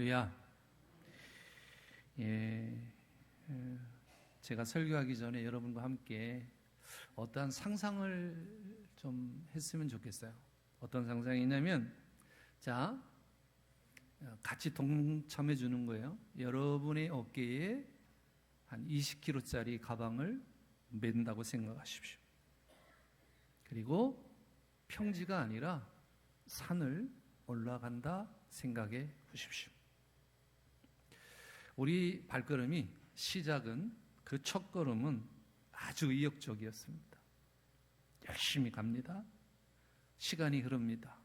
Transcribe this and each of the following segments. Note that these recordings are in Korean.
할렐루야. 제가 설교하기 전에 여러분과 함께 어떠한 상상을 좀 했으면 좋겠어요. 어떤 상상이냐면, 자, 같이 동참해 주는 거예요. 여러분의 어깨에 한 20kg짜리 가방을 맨다고 생각하십시오. 그리고 평지가 아니라 산을 올라간다 생각해 보십시오. 우리 발걸음이 시작은 그 첫 걸음은 아주 의욕적이었습니다. 열심히 갑니다. 시간이 흐릅니다.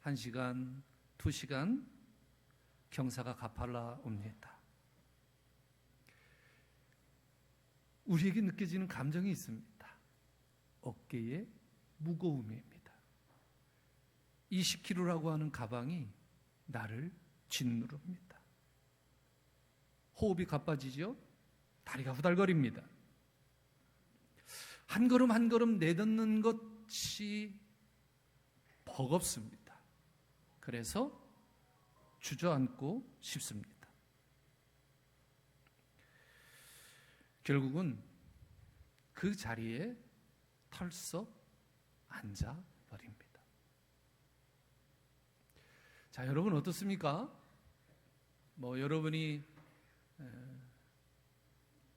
1시간, 2시간 경사가 가팔라 옵니다. 우리에게 느껴지는 감정이 있습니다. 어깨의 무거움입니다. 20kg라고 하는 가방이 나를 짓누릅니다. 호흡이 가빠지죠? 다리가 후달거립니다. 한 걸음 한 걸음 내딛는 것이 버겁습니다. 그래서 주저앉고 싶습니다. 결국은 그 자리에 털썩 앉아버립니다. 자, 여러분 어떻습니까? 여러분이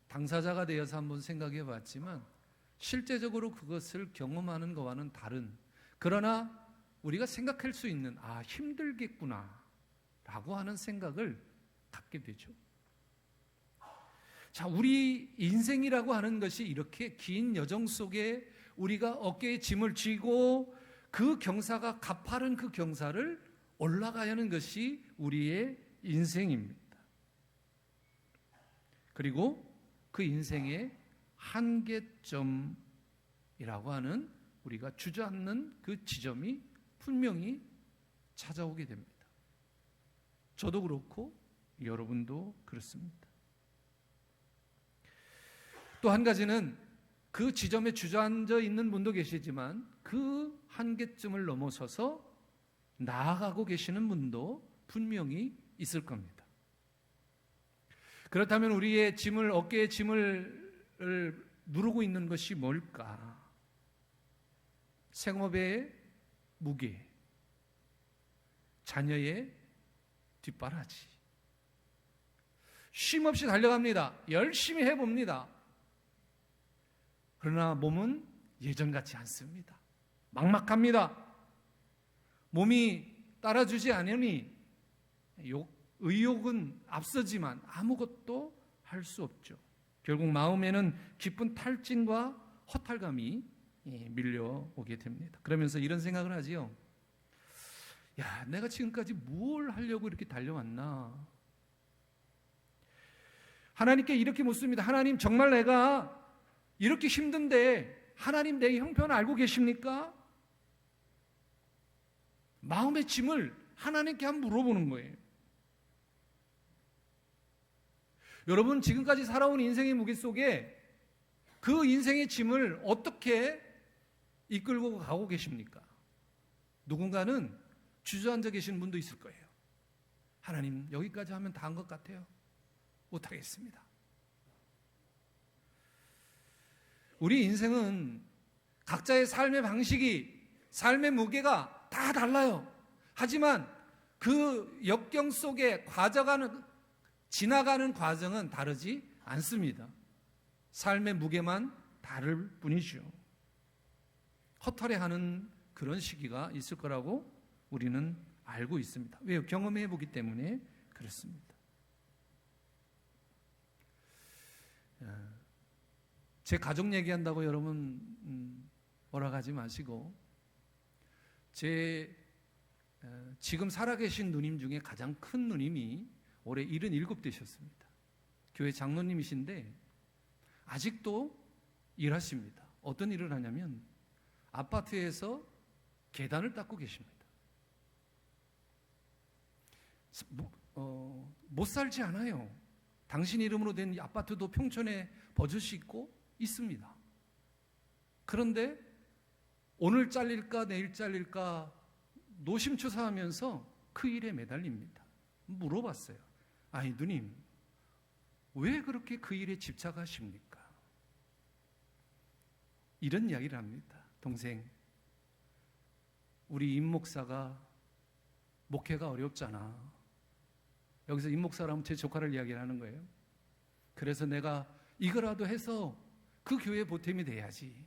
당사자가 되어서 한번 생각해 봤지만 실제적으로 그것을 경험하는 것과는 다른, 그러나 우리가 생각할 수 있는 힘들겠구나 라고 하는 생각을 갖게 되죠. 자, 우리 인생이라고 하는 것이 이렇게 긴 여정 속에 우리가 어깨에 짐을 쥐고 그 경사가 가파른 그 경사를 올라가야 하는 것이 우리의 인생입니다. 그리고 그 인생의 한계점이라고 하는 우리가 주저앉는 그 지점이 분명히 찾아오게 됩니다. 저도 그렇고 여러분도 그렇습니다. 또 한 가지는 그 지점에 주저앉아 있는 분도 계시지만 그 한계점을 넘어서서 나아가고 계시는 분도 분명히 있을 겁니다. 그렇다면 우리의 짐을, 어깨에 짐을 누르고 있는 것이 뭘까? 생업의 무게, 자녀의 뒷바라지. 쉼없이 달려갑니다. 열심히 해봅니다. 그러나 몸은 예전 같지 않습니다. 막막합니다. 몸이 따라주지 않으니 의욕은 앞서지만 아무것도 할 수 없죠. 결국 마음에는 깊은 탈진과 허탈감이 밀려오게 됩니다. 그러면서 이런 생각을 하지요. 야, 내가 지금까지 뭘 하려고 이렇게 달려왔나? 하나님께 이렇게 묻습니다. 하나님, 정말 내가 이렇게 힘든데 하나님 내 형편 알고 계십니까? 마음의 짐을 하나님께 한번 물어보는 거예요. 여러분, 지금까지 살아온 인생의 무게 속에 그 인생의 짐을 어떻게 이끌고 가고 계십니까? 누군가는 주저앉아 계신 분도 있을 거예요. 하나님, 여기까지 하면 다 한 것 같아요. 못하겠습니다. 우리 인생은 각자의 삶의 방식이, 삶의 무게가 다 달라요. 하지만 그 역경 속에 지나가는 과정은 다르지 않습니다. 삶의 무게만 다를 뿐이죠. 허탈해하는 그런 시기가 있을 거라고 우리는 알고 있습니다. 왜요? 경험해 보기 때문에 그렇습니다. 제 가족 얘기한다고 여러분 뭐라 하지 마시고, 지금 살아계신 누님 중에 가장 큰 누님이 올해 77 되셨습니다. 교회 장로님이신데 아직도 일하십니다. 어떤 일을 하냐면 아파트에서 계단을 닦고 계십니다. 못 살지 않아요. 당신 이름으로 된 아파트도 평촌에 버젓이 있습니다. 그런데 오늘 잘릴까 내일 잘릴까 노심초사하면서 그 일에 매달립니다. 물어봤어요. 아니 누님, 왜 그렇게 그 일에 집착하십니까? 이런 이야기를 합니다. 동생, 우리 임 목사가 목회가 어렵잖아. 여기서 임 목사라면 제 조카를 이야기를 하는 거예요. 그래서 내가 이거라도 해서 그 교회 보탬이 돼야지.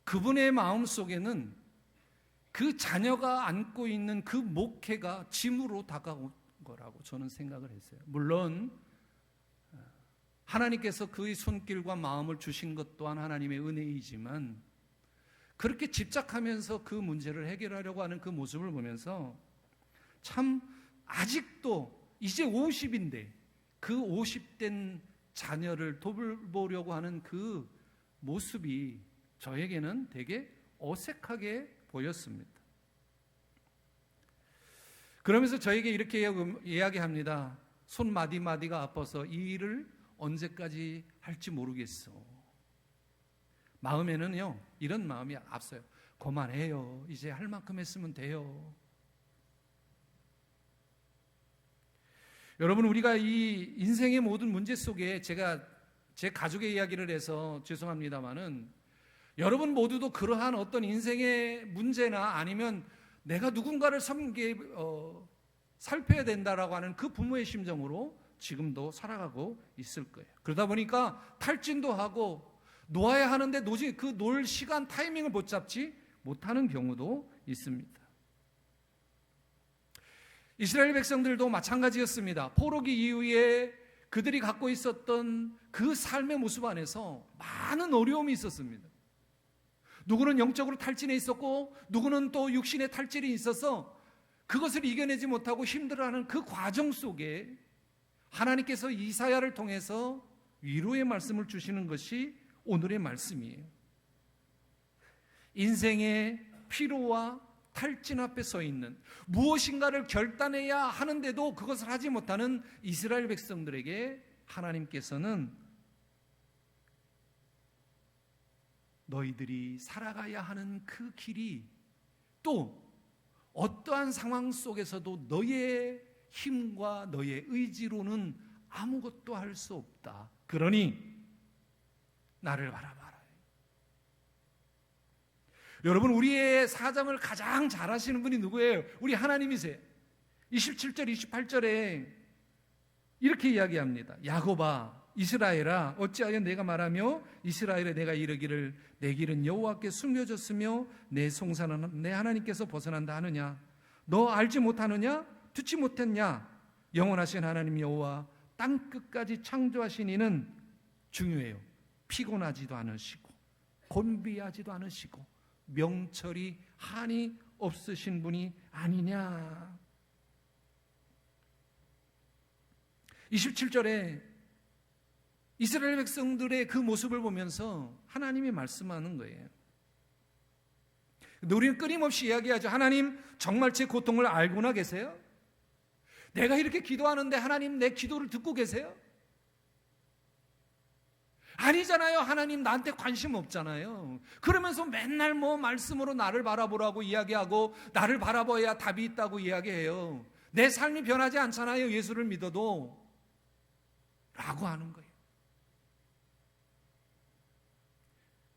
그분의 마음 속에는 그 자녀가 안고 있는 그 목회가 짐으로 다가온 거라고 저는 생각을 했어요. 물론 하나님께서 그의 손길과 마음을 주신 것 또한 하나님의 은혜이지만, 그렇게 집착하면서 그 문제를 해결하려고 하는 그 모습을 보면서 참 아직도 이제 50인데 그 50된 자녀를 돌보려고 하는 그 모습이 저에게는 되게 어색하게 보였습니다. 그러면서 저에게 이렇게 이야기합니다. 손 마디마디가 아파서 이 일을 언제까지 할지 모르겠어. 마음에는요, 이런 마음이 앞서요. 그만해요. 이제 할 만큼 했으면 돼요. 여러분, 우리가 이 인생의 모든 문제 속에 제가 제 가족의 이야기를 해서 죄송합니다만은, 여러분 모두도 그러한 어떤 인생의 문제나 아니면 내가 누군가를 살펴야 된다라고 하는 그 부모의 심정으로 지금도 살아가고 있을 거예요. 그러다 보니까 탈진도 하고 놓아야 하는데 도저히 그 놓을 시간 타이밍을 못 잡지 못하는 경우도 있습니다. 이스라엘 백성들도 마찬가지였습니다. 포로기 이후에 그들이 갖고 있었던 그 삶의 모습 안에서 많은 어려움이 있었습니다. 누구는 영적으로 탈진해 있었고 누구는 또 육신의 탈진이 있어서 그것을 이겨내지 못하고 힘들어하는 그 과정 속에 하나님께서 이사야를 통해서 위로의 말씀을 주시는 것이 오늘의 말씀이에요. 인생의 피로와 탈진 앞에 서 있는, 무엇인가를 결단해야 하는데도 그것을 하지 못하는 이스라엘 백성들에게 하나님께서는 너희들이 살아가야 하는 그 길이 또 어떠한 상황 속에서도 너의 힘과 너의 의지로는 아무것도 할 수 없다. 그러니 나를 바라봐라. 여러분, 우리의 사정을 가장 잘 아시는 분이 누구예요? 우리 하나님이세요. 27절 28절에 이렇게 이야기합니다. 야곱아, 이스라엘아, 어찌하여 내가 말하며 이스라엘에 내가 이르기를 내 길은 여호와께 숨겨졌으며 내 송사는 내 하나님께서 벗어난다 하느냐? 너 알지 못하느냐? 듣지 못했냐? 영원하신 하나님 여호와 땅 끝까지 창조하신 이는 중요해요. 피곤하지도 않으시고 곤비하지도 않으시고 명철이 한이 없으신 분이 아니냐. 27절에 이스라엘 백성들의 그 모습을 보면서 하나님이 말씀하는 거예요. 근데 우리는 끊임없이 이야기하죠. 하나님, 정말 제 고통을 알고나 계세요? 내가 이렇게 기도하는데 하나님 내 기도를 듣고 계세요? 아니잖아요. 하나님 나한테 관심 없잖아요. 그러면서 맨날 뭐 말씀으로 나를 바라보라고 이야기하고 나를 바라봐야 답이 있다고 이야기해요. 내 삶이 변하지 않잖아요. 예수를 믿어도 라고 하는 거예요.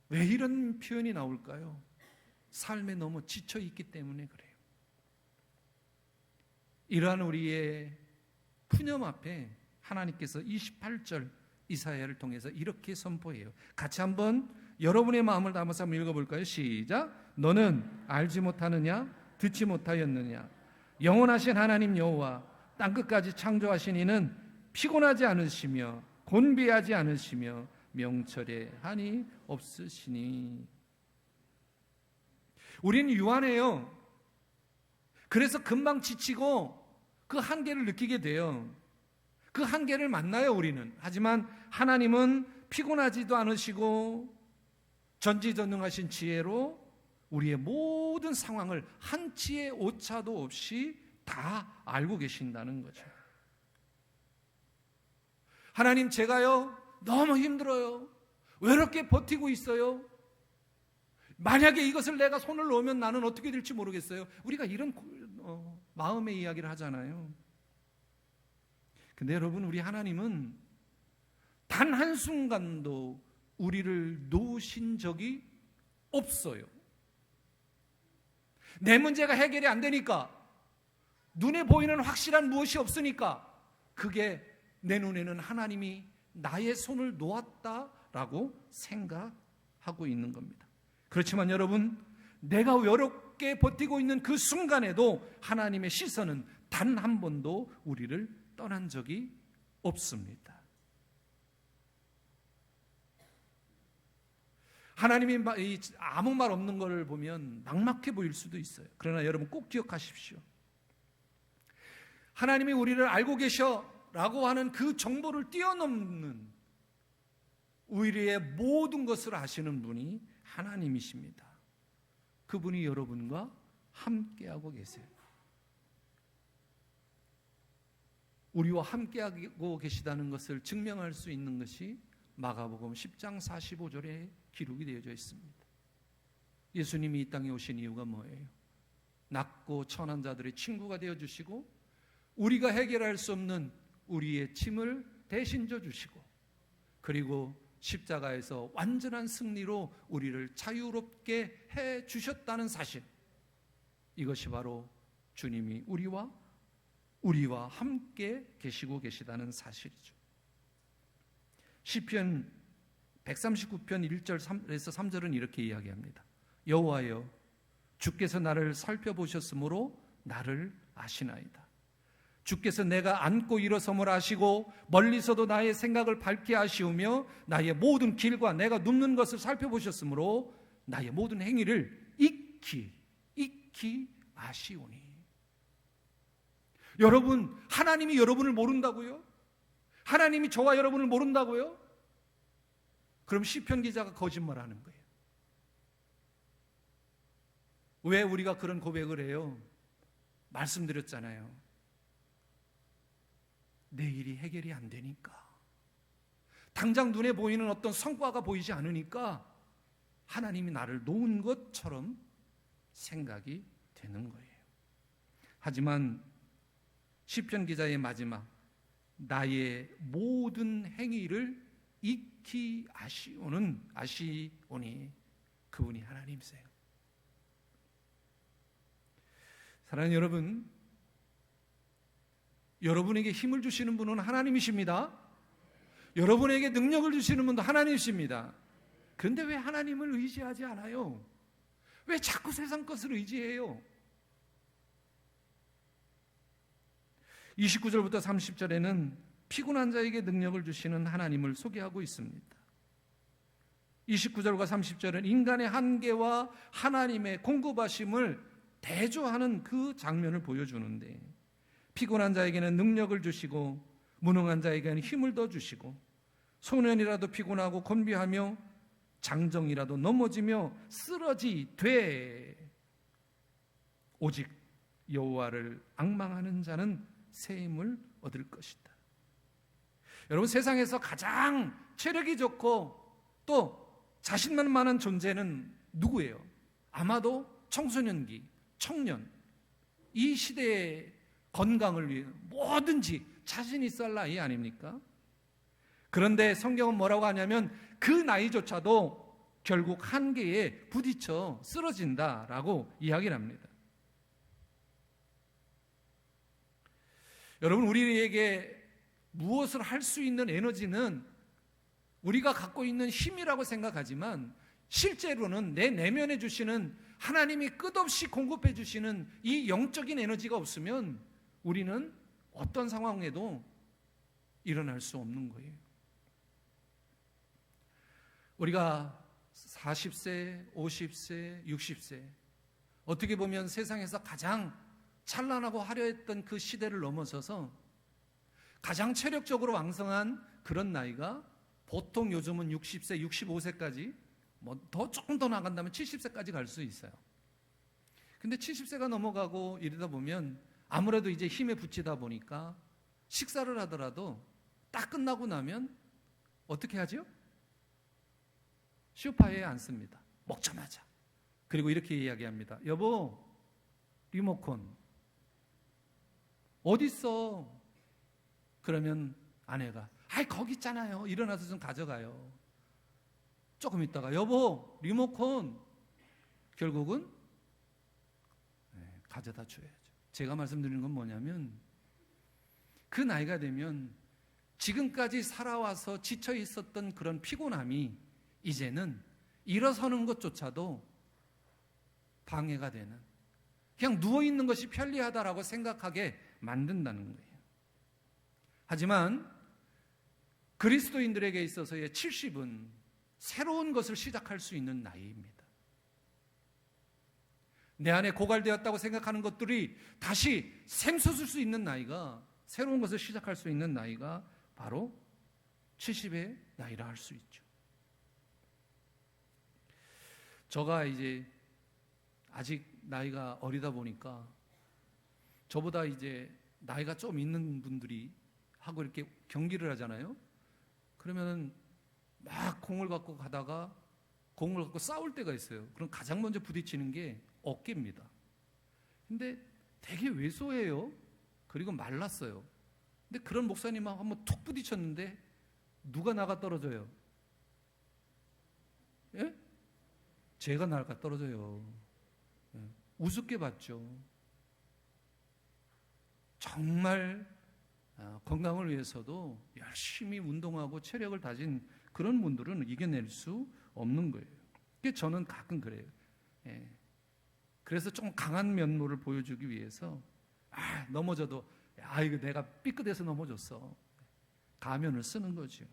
왜 이런 표현이 나올까요? 삶에 너무 지쳐있기 때문에 그래요. 이러한 우리의 푸념 앞에 하나님께서 28절 이사야를 통해서 이렇게 선포해요. 같이 한번 여러분의 마음을 담아서 한번 읽어볼까요? 시작. 너는 알지 못하느냐? 듣지 못하였느냐? 영원하신 하나님 여호와 땅끝까지 창조하신 이는 피곤하지 않으시며 곤비하지 않으시며 명철에 한이 없으시니. 우리는 유한해요. 그래서 금방 지치고 그 한계를 느끼게 돼요. 그 한계를 만나요, 우리는. 하지만 하나님은 피곤하지도 않으시고 전지전능하신 지혜로 우리의 모든 상황을 한치의 오차도 없이 다 알고 계신다는 거죠. 하나님, 제가요 너무 힘들어요. 외롭게 버티고 있어요. 만약에 이것을 내가 손을 놓으면 나는 어떻게 될지 모르겠어요. 우리가 이런 마음의 이야기를 하잖아요. 근데 여러분, 우리 하나님은 단 한순간도 우리를 놓으신 적이 없어요. 내 문제가 해결이 안 되니까, 눈에 보이는 확실한 무엇이 없으니까, 그게 내 눈에는 하나님이 나의 손을 놓았다라고 생각하고 있는 겁니다. 그렇지만 여러분, 내가 외롭게 버티고 있는 그 순간에도 하나님의 시선은 단 한 번도 우리를 떠난 적이 없습니다. 하나님이 아무 말 없는 걸 보면 막막해 보일 수도 있어요. 그러나 여러분 꼭 기억하십시오. 하나님이 우리를 알고 계셔라고 하는 그 정보를 뛰어넘는 우리의 모든 것을 아시는 분이 하나님이십니다. 그분이 여러분과 함께하고 계세요. 우리와 함께하고 계시다는 것을 증명할 수 있는 것이 마가복음 10장 45절에 기록이 되어져 있습니다. 예수님이 이 땅에 오신 이유가 뭐예요? 낮고 천한 자들의 친구가 되어주시고, 우리가 해결할 수 없는 우리의 짐을 대신 져주시고, 그리고 십자가에서 완전한 승리로 우리를 자유롭게 해주셨다는 사실, 이것이 바로 주님이 우리와 함께 계시고 계시다는 사실이죠. 시편 139편 1절에서 3절은 이렇게 이야기합니다. 여호와여, 주께서 나를 살펴보셨으므로 나를 아시나이다. 주께서 내가 앉고 일어섬을 아시고 멀리서도 나의 생각을 밝게 아시우며 나의 모든 길과 내가 눕는 것을 살펴보셨으므로 나의 모든 행위를 익히 아시오니. 여러분, 하나님이 여러분을 모른다고요? 하나님이 저와 여러분을 모른다고요? 그럼 시편 기자가 거짓말하는 거예요. 왜 우리가 그런 고백을 해요? 말씀드렸잖아요. 내 일이 해결이 안 되니까, 당장 눈에 보이는 어떤 성과가 보이지 않으니까 하나님이 나를 놓은 것처럼 생각이 되는 거예요. 하지만 시편 기자의 마지막, 나의 모든 행위를 익히 아시오니, 그분이 하나님이세요. 사랑하는 여러분, 여러분에게 힘을 주시는 분은 하나님이십니다. 여러분에게 능력을 주시는 분도 하나님이십니다. 그런데 왜 하나님을 의지하지 않아요? 왜 자꾸 세상 것을 의지해요? 29절부터 30절에는 피곤한 자에게 능력을 주시는 하나님을 소개하고 있습니다. 29절과 30절은 인간의 한계와 하나님의 공급하심을 대조하는 그 장면을 보여주는데, 피곤한 자에게는 능력을 주시고 무능한 자에게는 힘을 더 주시고, 소년이라도 피곤하고 건비하며 장정이라도 넘어지며 쓰러지되 오직 여호와를 앙망하는 자는 새 힘을 얻을 것이다. 여러분, 세상에서 가장 체력이 좋고 또 자신만만한 존재는 누구예요? 아마도 청소년기, 청년, 이 시대의 건강을 위해 뭐든지 자신 있어 할 나이 아닙니까? 그런데 성경은 뭐라고 하냐면 그 나이조차도 결국 한계에 부딪혀 쓰러진다라고 이야기를 합니다. 여러분, 우리에게 무엇을 할 수 있는 에너지는 우리가 갖고 있는 힘이라고 생각하지만, 실제로는 내 내면에 주시는 하나님이 끝없이 공급해 주시는 이 영적인 에너지가 없으면 우리는 어떤 상황에도 일어날 수 없는 거예요. 우리가 40세, 50세, 60세, 어떻게 보면 세상에서 가장 찬란하고 화려했던 그 시대를 넘어서서 가장 체력적으로 왕성한 그런 나이가 보통 요즘은 60세, 65세까지, 더 조금 더 나간다면 70세까지 갈 수 있어요. 근데 70세가 넘어가고 이러다 보면 아무래도 이제 힘에 부치다 보니까 식사를 하더라도 딱 끝나고 나면 어떻게 하죠? 소파에 앉습니다. 먹자마자. 그리고 이렇게 이야기합니다. 여보, 리모컨 어디 있어? 그러면 아내가 아이 거기 있잖아요. 일어나서 좀 가져가요. 조금 있다가 여보, 리모컨. 결국은 가져다 줘야죠. 제가 말씀드리는 건 뭐냐면 그 나이가 되면 지금까지 살아와서 지쳐 있었던 그런 피곤함이 이제는 일어서는 것조차도 방해가 되는, 그냥 누워있는 것이 편리하다라고 생각하게 만든다는 거예요. 하지만 그리스도인들에게 있어서의 70은 새로운 것을 시작할 수 있는 나이입니다. 내 안에 고갈되었다고 생각하는 것들이 다시 샘솟을 수 있는 나이가, 새로운 것을 시작할 수 있는 나이가 바로 70의 나이라 할 수 있죠. 저가 이제 아직 나이가 어리다 보니까 저보다 이제 나이가 좀 있는 분들이 하고 이렇게 경기를 하잖아요. 그러면은 막 공을 갖고 가다가 공을 갖고 싸울 때가 있어요. 그럼 가장 먼저 부딪히는 게 어깨입니다. 근데 되게 왜소해요. 그리고 말랐어요. 근데 그런 목사님하고 한번 툭 부딪혔는데 누가 나가 떨어져요? 예? 제가 나가 떨어져요. 예. 우습게 봤죠. 정말 건강을 위해서도 열심히 운동하고 체력을 다진 그런 분들은 이겨낼 수 없는 거예요. 그게 저는 가끔 그래요. 예. 그래서 좀 강한 면모를 보여주기 위해서 넘어져도 이거 내가 삐끗해서 넘어졌어. 가면을 쓰는 거죠.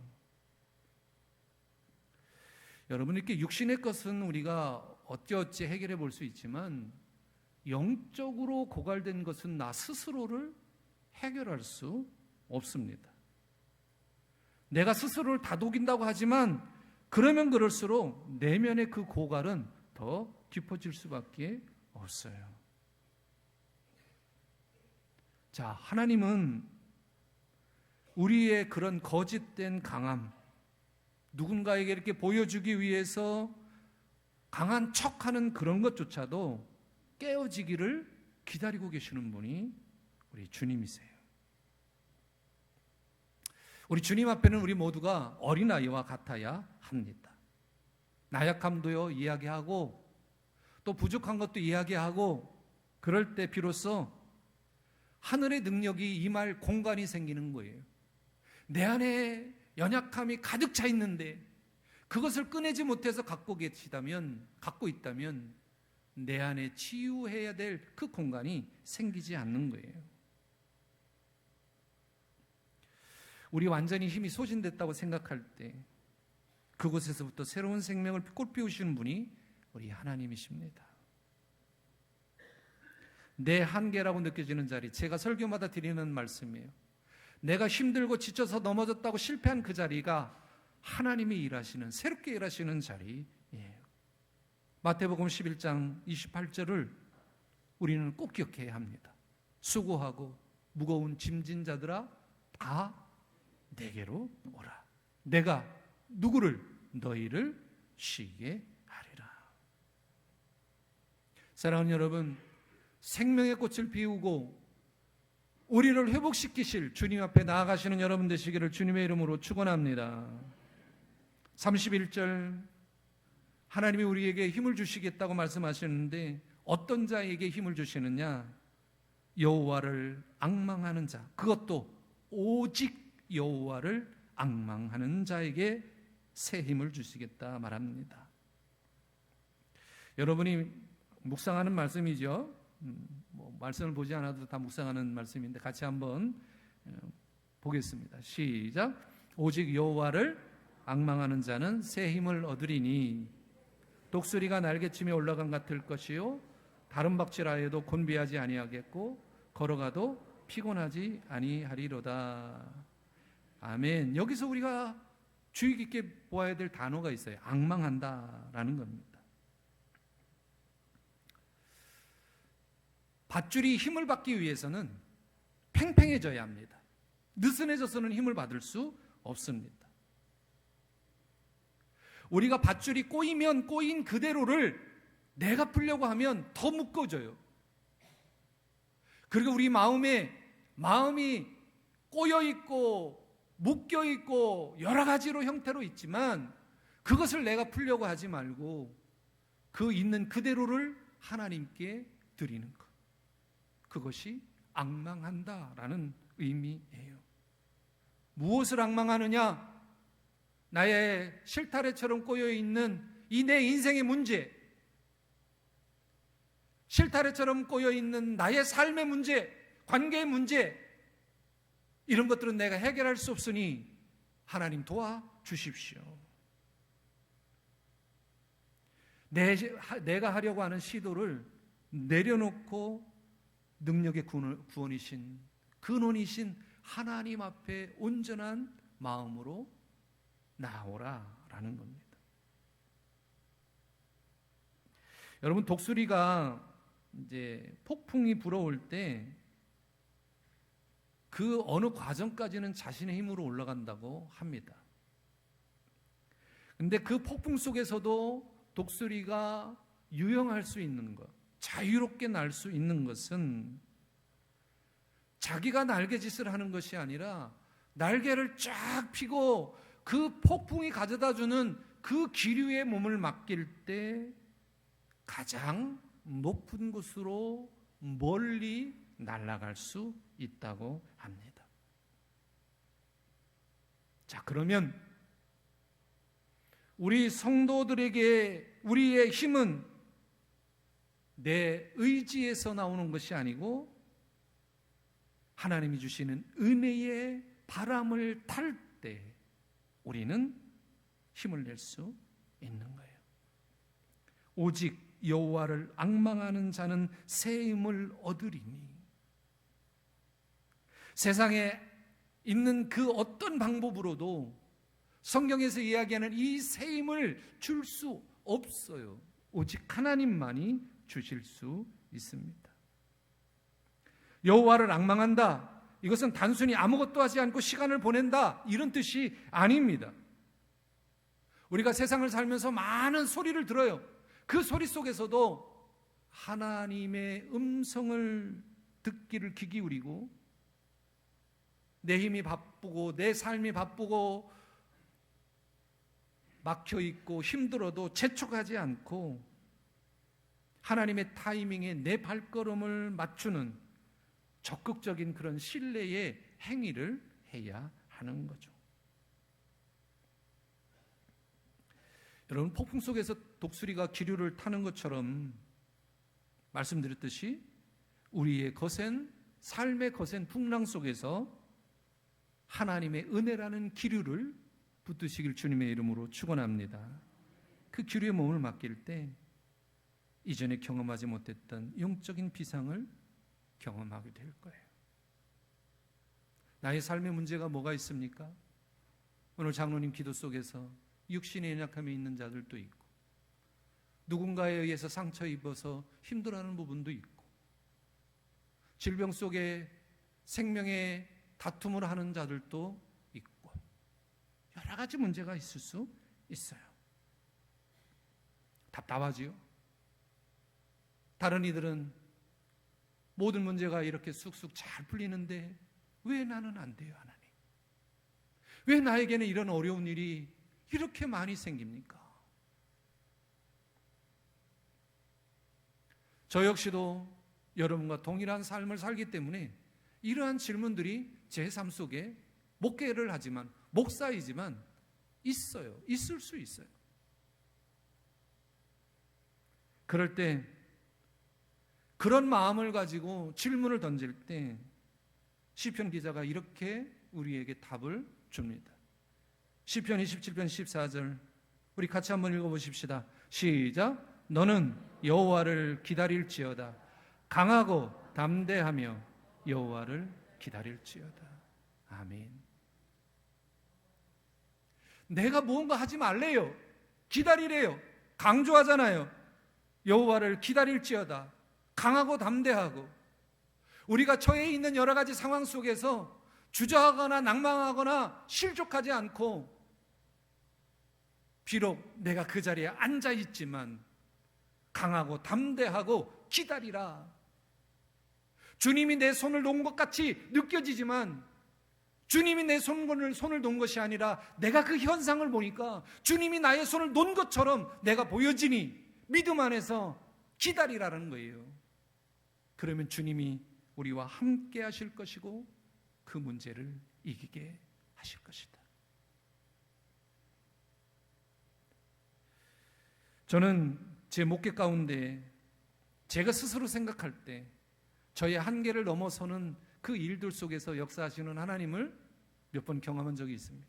여러분, 이렇게 육신의 것은 우리가 어찌어찌 해결해 볼 수 있지만 영적으로 고갈된 것은 나 스스로를 해결할 수 없습니다. 내가 스스로를 다독인다고 하지만 그러면 그럴수록 내면의 그 고갈은 더 깊어질 수밖에 없어요. 자, 하나님은 우리의 그런 거짓된 강함, 누군가에게 이렇게 보여주기 위해서 강한 척하는 그런 것조차도 깨어지기를 기다리고 계시는 분이 우리 주님이세요. 우리 주님 앞에는 우리 모두가 어린아이와 같아야 합니다. 나약함도요 이야기하고 또 부족한 것도 이야기하고, 그럴 때 비로소 하늘의 능력이 임할 공간이 생기는 거예요. 내 안에 연약함이 가득 차 있는데 그것을 꺼내지 못해서 갖고 있다면 내 안에 치유해야 될 그 공간이 생기지 않는 거예요. 우리 완전히 힘이 소진됐다고 생각할 때 그곳에서부터 새로운 생명을 꽃피우시는 분이 우리 하나님이십니다. 내 한계라고 느껴지는 자리, 제가 설교마다 드리는 말씀이에요. 내가 힘들고 지쳐서 넘어졌다고 실패한 그 자리가 하나님이 일하시는, 새롭게 일하시는 자리예요. 마태복음 11장 28절을 우리는 꼭 기억해야 합니다. 수고하고 무거운 짐진 자들아 다 내게로 오라. 내가 누구를? 너희를 쉬게 하리라. 사랑하는 여러분, 생명의 꽃을 피우고 우리를 회복시키실 주님 앞에 나아가시는 여러분 되시기를 주님의 이름으로 축원합니다. 31절, 하나님이 우리에게 힘을 주시겠다고 말씀하시는데 어떤 자에게 힘을 주시느냐? 여호와를 앙망하는 자, 그것도 오직 여호와를 앙망하는 자에게 새 힘을 주시겠다 말합니다. 여러분이 묵상하는 말씀이죠. 말씀을 보지 않아도 다 묵상하는 말씀인데 같이 한번 보겠습니다. 시작. 오직 여호와를 앙망하는 자는 새 힘을 얻으리니 독수리가 날개치며 올라간 같을 것이요 다른 박질하 해도 곤비하지 아니하겠고 걸어가도 피곤하지 아니하리로다. 아멘. 여기서 우리가 주의 깊게 보아야 될 단어가 있어요. 앙망한다라는 겁니다. 밧줄이 힘을 받기 위해서는 팽팽해져야 합니다. 느슨해져서는 힘을 받을 수 없습니다. 우리가 밧줄이 꼬이면 꼬인 그대로를 내가 풀려고 하면 더 묶어져요. 그리고 우리 마음이 꼬여 있고 묶여 있고 여러 가지로 형태로 있지만 그것을 내가 풀려고 하지 말고 그 있는 그대로를 하나님께 드리는 것. 그것이 앙망한다라는 의미예요. 무엇을 앙망하느냐? 나의 실타래처럼 꼬여있는 이 내 인생의 문제, 실타래처럼 꼬여있는 나의 삶의 문제, 관계의 문제, 이런 것들은 내가 해결할 수 없으니 하나님 도와주십시오. 내가 하려고 하는 시도를 내려놓고 능력의 구원이신, 근원이신 하나님 앞에 온전한 마음으로 나오라라는 겁니다. 여러분, 독수리가 이제 폭풍이 불어올 때 그 어느 과정까지는 자신의 힘으로 올라간다고 합니다. 근데 그 폭풍 속에서도 독수리가 유영할 수 있는 것, 자유롭게 날 수 있는 것은 자기가 날개짓을 하는 것이 아니라 날개를 쫙 펴고 그 폭풍이 가져다주는 그 기류에 몸을 맡길 때 가장 높은 곳으로 멀리 날아갈 수 있다고 합니다. 자, 그러면 우리 성도들에게 우리의 힘은 내 의지에서 나오는 것이 아니고 하나님이 주시는 은혜의 바람을 탈 때 우리는 힘을 낼 수 있는 거예요. 오직 여호와를 앙망하는 자는 새 힘을 얻으리니. 세상에 있는 그 어떤 방법으로도 성경에서 이야기하는 이 새 힘을 줄 수 없어요. 오직 하나님만이 주실 수 있습니다. 여호와를 앙망한다, 이것은 단순히 아무것도 하지 않고 시간을 보낸다, 이런 뜻이 아닙니다. 우리가 세상을 살면서 많은 소리를 들어요. 그 소리 속에서도 하나님의 음성을 듣기를 귀 기울이고 내 힘이 바쁘고 내 삶이 바쁘고 막혀있고 힘들어도 재촉하지 않고 하나님의 타이밍에 내 발걸음을 맞추는 적극적인 그런 신뢰의 행위를 해야 하는 거죠. 여러분, 폭풍 속에서 독수리가 기류를 타는 것처럼 말씀드렸듯이 우리의 거센 삶의 거센 풍랑 속에서 하나님의 은혜라는 기류를 붙드시길 주님의 이름으로 축원합니다. 그 기류에 몸을 맡길 때 이전에 경험하지 못했던 영적인 비상을 경험하게 될 거예요. 나의 삶의 문제가 뭐가 있습니까? 오늘 장로님 기도 속에서 육신의 연약함이 있는 자들도 있고 누군가에 의해서 상처 입어서 힘들어하는 부분도 있고 질병 속에 생명의 다툼을 하는 자들도 있고 여러 가지 문제가 있을 수 있어요. 답답하지요. 다른 이들은 모든 문제가 이렇게 쑥쑥 잘 풀리는데 왜 나는 안 돼요, 하나님? 왜 나에게는 이런 어려운 일이 이렇게 많이 생깁니까? 저 역시도 여러분과 동일한 삶을 살기 때문에 이러한 질문들이 제 삶 속에 목회를 하지만 목사이지만 있어요. 있을 수 있어요. 그럴 때 그런 마음을 가지고 질문을 던질 때 시편 기자가 이렇게 우리에게 답을 줍니다. 시편 27편 14절 우리 같이 한번 읽어보십시다. 시작. 너는 여호와를 기다릴지어다. 강하고 담대하며 여호와를 기다릴지어다. 아멘. 내가 무언가 하지 말래요. 기다리래요. 강조하잖아요. 여호와를 기다릴지어다. 강하고 담대하고. 우리가 처해 있는 여러 가지 상황 속에서 주저하거나 낭망하거나 실족하지 않고 비록 내가 그 자리에 앉아 있지만 강하고 담대하고 기다리라. 주님이 내 손을 놓은 것 같이 느껴지지만 주님이 내 손을 놓은 것이 아니라 내가 그 현상을 보니까 주님이 나의 손을 놓은 것처럼 내가 보여지니 믿음 안에서 기다리라는 거예요. 그러면 주님이 우리와 함께 하실 것이고 그 문제를 이기게 하실 것이다. 저는 제 목회 가운데 제가 스스로 생각할 때 저의 한계를 넘어서는 그 일들 속에서 역사하시는 하나님을 몇 번 경험한 적이 있습니다.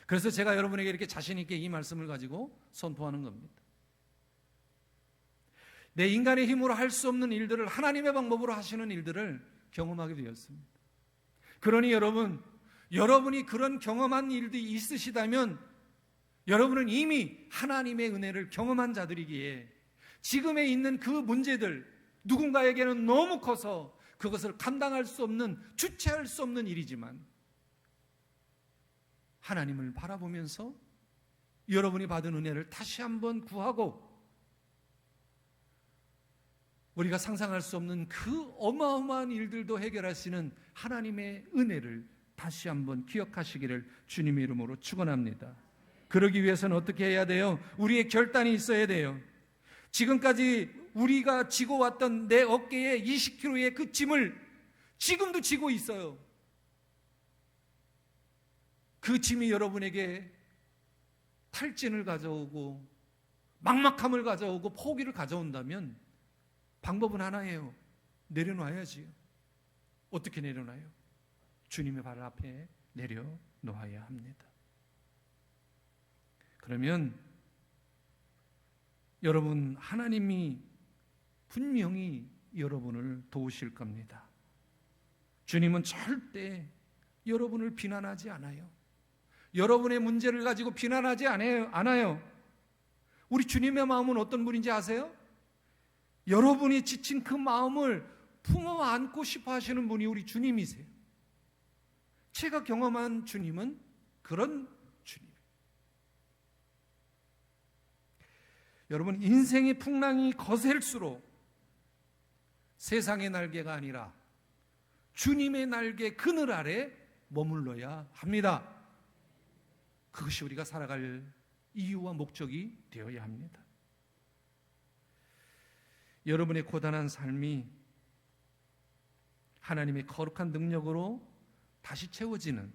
그래서 제가 여러분에게 이렇게 자신 있게 이 말씀을 가지고 선포하는 겁니다. 내 인간의 힘으로 할 수 없는 일들을 하나님의 방법으로 하시는 일들을 경험하게 되었습니다. 그러니 여러분이 그런 경험한 일들이 있으시다면 여러분은 이미 하나님의 은혜를 경험한 자들이기에 지금에 있는 그 문제들, 누군가에게는 너무 커서 그것을 감당할 수 없는, 주체할 수 없는 일이지만 하나님을 바라보면서 여러분이 받은 은혜를 다시 한번 구하고 우리가 상상할 수 없는 그 어마어마한 일들도 해결하시는 하나님의 은혜를 다시 한번 기억하시기를 주님의 이름으로 축원합니다. 그러기 위해서는 어떻게 해야 돼요? 우리의 결단이 있어야 돼요. 지금까지 우리가 지고 왔던 내 어깨에 20kg의 그 짐을 지금도 지고 있어요. 그 짐이 여러분에게 탈진을 가져오고 막막함을 가져오고 포기를 가져온다면 방법은 하나예요. 내려놔야지요. 어떻게 내려놔요? 주님의 발 앞에 내려놓아야 합니다. 그러면 여러분, 하나님이 분명히 여러분을 도우실 겁니다. 주님은 절대 여러분을 비난하지 않아요. 여러분의 문제를 가지고 비난하지 않아요. 우리 주님의 마음은 어떤 분인지 아세요? 여러분이 지친 그 마음을 품어 안고 싶어 하시는 분이 우리 주님이세요. 제가 경험한 주님은 그런 주님. 여러분, 인생의 풍랑이 거셀수록 세상의 날개가 아니라 주님의 날개 그늘 아래 머물러야 합니다. 그것이 우리가 살아갈 이유와 목적이 되어야 합니다. 여러분의 고단한 삶이 하나님의 거룩한 능력으로 다시 채워지는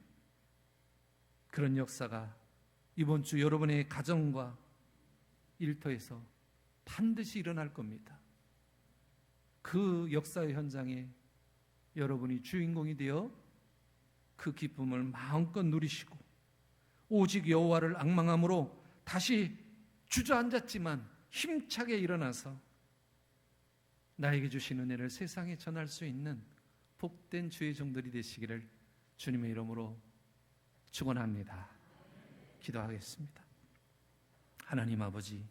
그런 역사가 이번 주 여러분의 가정과 일터에서 반드시 일어날 겁니다. 그 역사의 현장에 여러분이 주인공이 되어 그 기쁨을 마음껏 누리시고 오직 여호와를 앙망함으로 다시 주저앉았지만 힘차게 일어나서 나에게 주신 은혜를 세상에 전할 수 있는 복된 주의 종들이 되시기를 주님의 이름으로 축원합니다. 기도하겠습니다. 하나님 아버지,